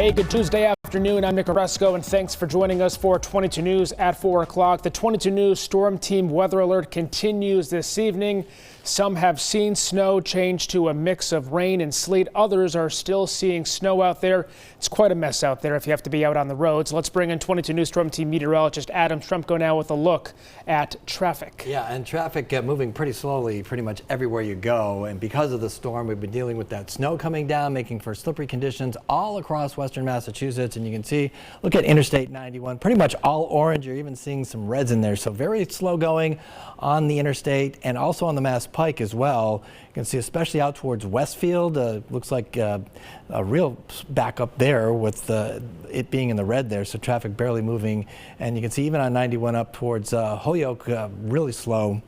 Hey, good Tuesday afternoon. I'm Nick Oresco, and thanks for joining us for 22 News at 4 o'clock. The 22 News Storm Team weather alert continues this evening. Some have seen snow change to a mix of rain and sleet. Others are still seeing snow out there. It's quite a mess out there if you have to be out on the roads. Let's bring in 22 News Storm Team meteorologist Adam Strempko now with a look at traffic. Yeah, and traffic moving pretty slowly pretty much everywhere you go. And because of the storm, we've been dealing with that snow coming down, making for slippery conditions all across western Massachusetts. And you can see, look at Interstate 91, pretty much all orange. You're even seeing some reds in there. So very slow going on the interstate and also on the Mass Pike as well. You can see especially out towards Westfield, looks like a real backup there with it being in the red there, so traffic barely moving. And you can see even on 91 up towards Holyoke, really slow.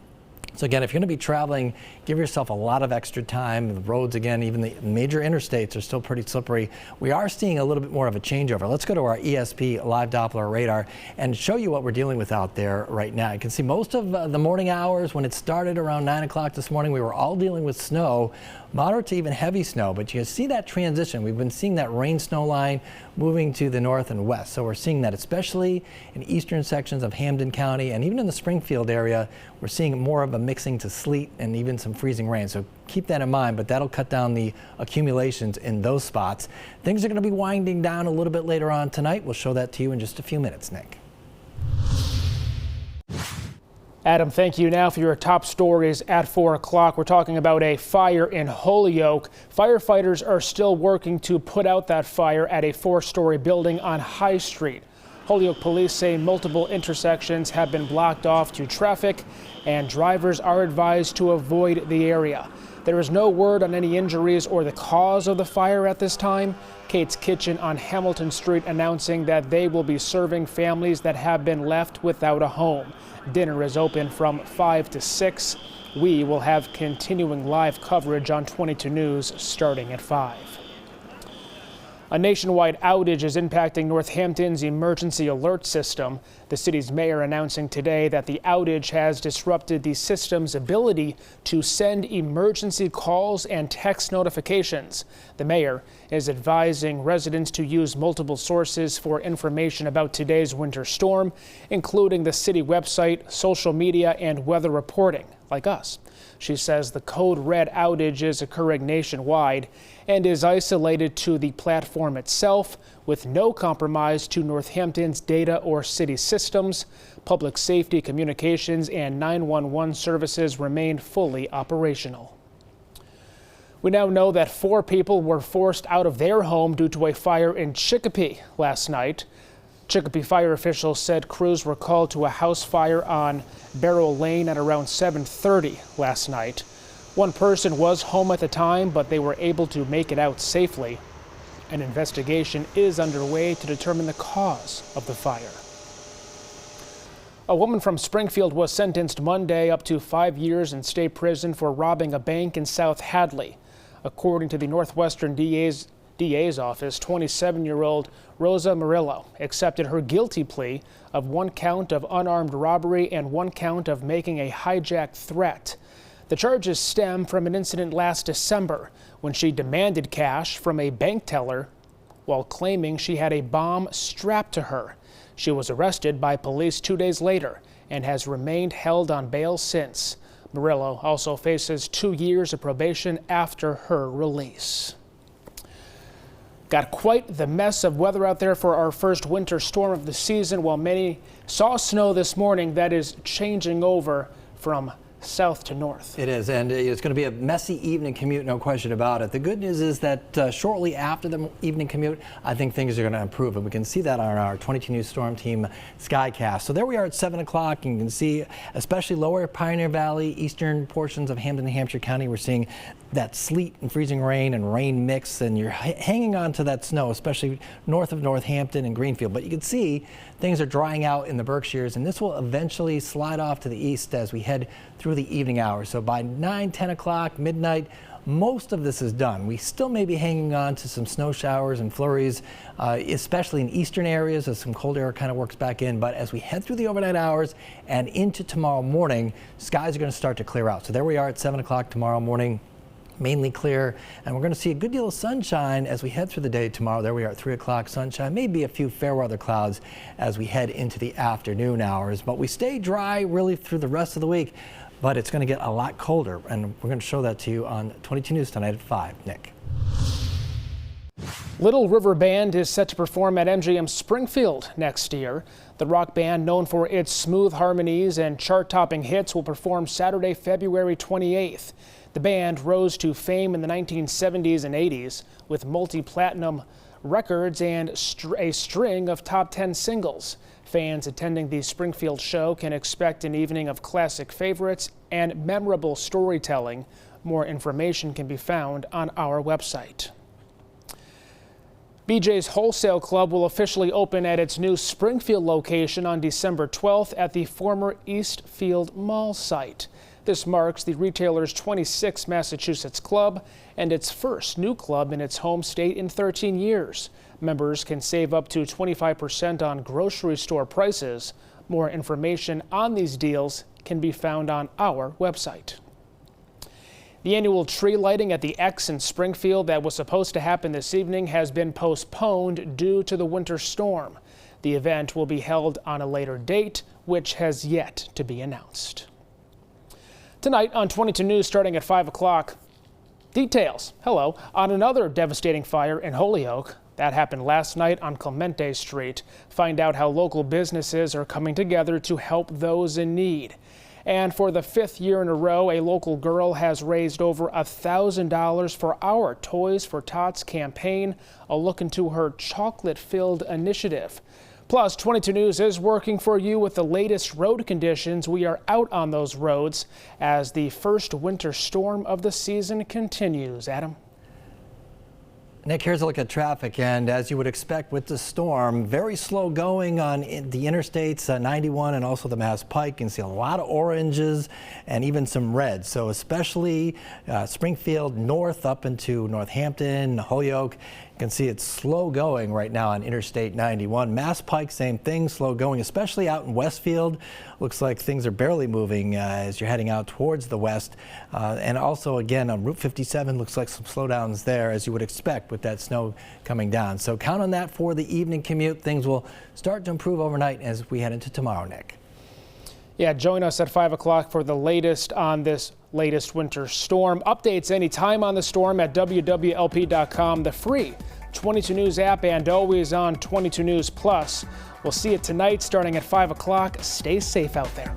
So again, if you're going to be traveling, give yourself a lot of extra time. The roads, again, even the major interstates are still pretty slippery. We are seeing a little bit more of a changeover. Let's go to our ESP live Doppler radar and show you what we're dealing with out there right now. You can see most of the morning hours when it started around 9 o'clock this morning, we were all dealing with snow, moderate to even heavy snow. But you can see that transition. We've been seeing that rain snow line moving to the north and west. So we're seeing that especially in eastern sections of Hampden County and even in the Springfield area, we're seeing more of a mixing to sleet and even some freezing rain. So keep that in mind, but that'll cut down the accumulations in those spots. Things are going to be winding down a little bit later on tonight. We'll show that to you in just a few minutes, Nick. Adam, thank you. Now for your top stories at 4 o'clock. We're talking about a fire in Holyoke. Firefighters are still working to put out that fire at a 4-story building on High Street. Holyoke police say multiple intersections have been blocked off to traffic and drivers are advised to avoid the area. There is no word on any injuries or the cause of the fire at this time. Kate's Kitchen on Hamilton Street announcing that they will be serving families that have been left without a home. Dinner is open from 5 to 6. We will have continuing live coverage on 22 News starting at 5. A nationwide outage is impacting Northampton's emergency alert system. The city's mayor announcing today that the outage has disrupted the system's ability to send emergency calls and text notifications. The mayor is advising residents to use multiple sources for information about today's winter storm, including the city website, social media, and weather reporting, like us. She says the code red outage is occurring nationwide and is isolated to the platform itself with no compromise to Northampton's data or city systems. Public safety, communications, and 911 services remain fully operational. We now know that 4 people were forced out of their home due to a fire in Chicopee last night. Chicopee fire officials said crews were called to a house fire on Barrow Lane at around 7:30 last night. One person was home at the time, but they were able to make it out safely. An investigation is underway to determine the cause of the fire. A woman from Springfield was sentenced Monday up to 5 years in state prison for robbing a bank in South Hadley. According to the Northwestern DA's office, 27-year-old Rosa Murillo accepted her guilty plea of 1 count of unarmed robbery and 1 count of making a hijack threat. The charges stem from an incident last December when she demanded cash from a bank teller while claiming she had a bomb strapped to her. She was arrested by police 2 days later and has remained held on bail since. Murillo also faces 2 years of probation after her release. Got quite the mess of weather out there for our first winter storm of the season. While many saw snow this morning, that is changing over from south to north. It is, and it's going to be a messy evening commute, no question about it. The good news is that shortly after the evening commute, I think things are going to improve, and we can see that on our 22 News Storm Team Skycast. So there we are at 7 o'clock, and you can see especially lower Pioneer Valley, eastern portions of Hampden and Hampshire County, we're seeing that sleet and freezing rain and rain mix, and you're hanging on to that snow, especially north of Northampton and Greenfield. But you can see things are drying out in the Berkshires, and this will eventually slide off to the east as we head through the evening hours. So by 9, 10 o'clock, midnight, most of this is done. We still may be hanging on to some snow showers and flurries, especially in eastern areas as some cold air kind of works back in. But as we head through the overnight hours and into tomorrow morning, skies are going to start to clear out. So there we are at 7 o'clock tomorrow morning. Mainly clear, and we're going to see a good deal of sunshine as we head through the day tomorrow. There we are at 3 o'clock, sunshine, maybe a few fair weather clouds as we head into the afternoon hours, but we stay dry really through the rest of the week, but it's going to get a lot colder, and we're going to show that to you on 22 News tonight at 5. Nick. Little River Band is set to perform at MGM Springfield next year. The rock band, known for its smooth harmonies and chart-topping hits, will perform Saturday, February 28th. The band rose to fame in the 1970s and 80s with multi-platinum records and a string of top 10 singles. Fans attending the Springfield show can expect an evening of classic favorites and memorable storytelling. More information can be found on our website. BJ's Wholesale Club will officially open at its new Springfield location on December 12th at the former Eastfield Mall site. This marks the retailer's 26th Massachusetts club and its first new club in its home state in 13 years. Members can save up to 25% on grocery store prices. More information on these deals can be found on our website. The annual tree lighting at the X in Springfield that was supposed to happen this evening has been postponed due to the winter storm. The event will be held on a later date, which has yet to be announced. Tonight on 22 News starting at 5 o'clock, details, on another devastating fire in Holyoke. That happened last night on Clemente Street. Find out how local businesses are coming together to help those in need. And for the 5th year in a row, a local girl has raised over $1,000 for our Toys for Tots campaign, a look into her chocolate-filled initiative. Plus, 22 News is working for you with the latest road conditions. We are out on those roads as the first winter storm of the season continues. Adam? Nick, here's a look at traffic, and as you would expect with the storm, very slow going on the interstates, 91 and also the Mass Pike. You can see a lot of oranges and even some reds. So especially Springfield north up into Northampton, Holyoke. You can see it's slow going right now on Interstate 91. Mass Pike, same thing, slow going, especially out in Westfield. Looks like things are barely moving as you're heading out towards the west. And also, again, on Route 57, looks like some slowdowns there, as you would expect with that snow coming down. So count on that for the evening commute. Things will start to improve overnight as we head into tomorrow, Nick. Yeah, join us at 5 o'clock for the latest on this latest winter storm. Updates anytime on the storm at wwlp.com, the free 22 News app, and always on 22 News Plus. We'll see you tonight starting at 5 o'clock. Stay safe out there.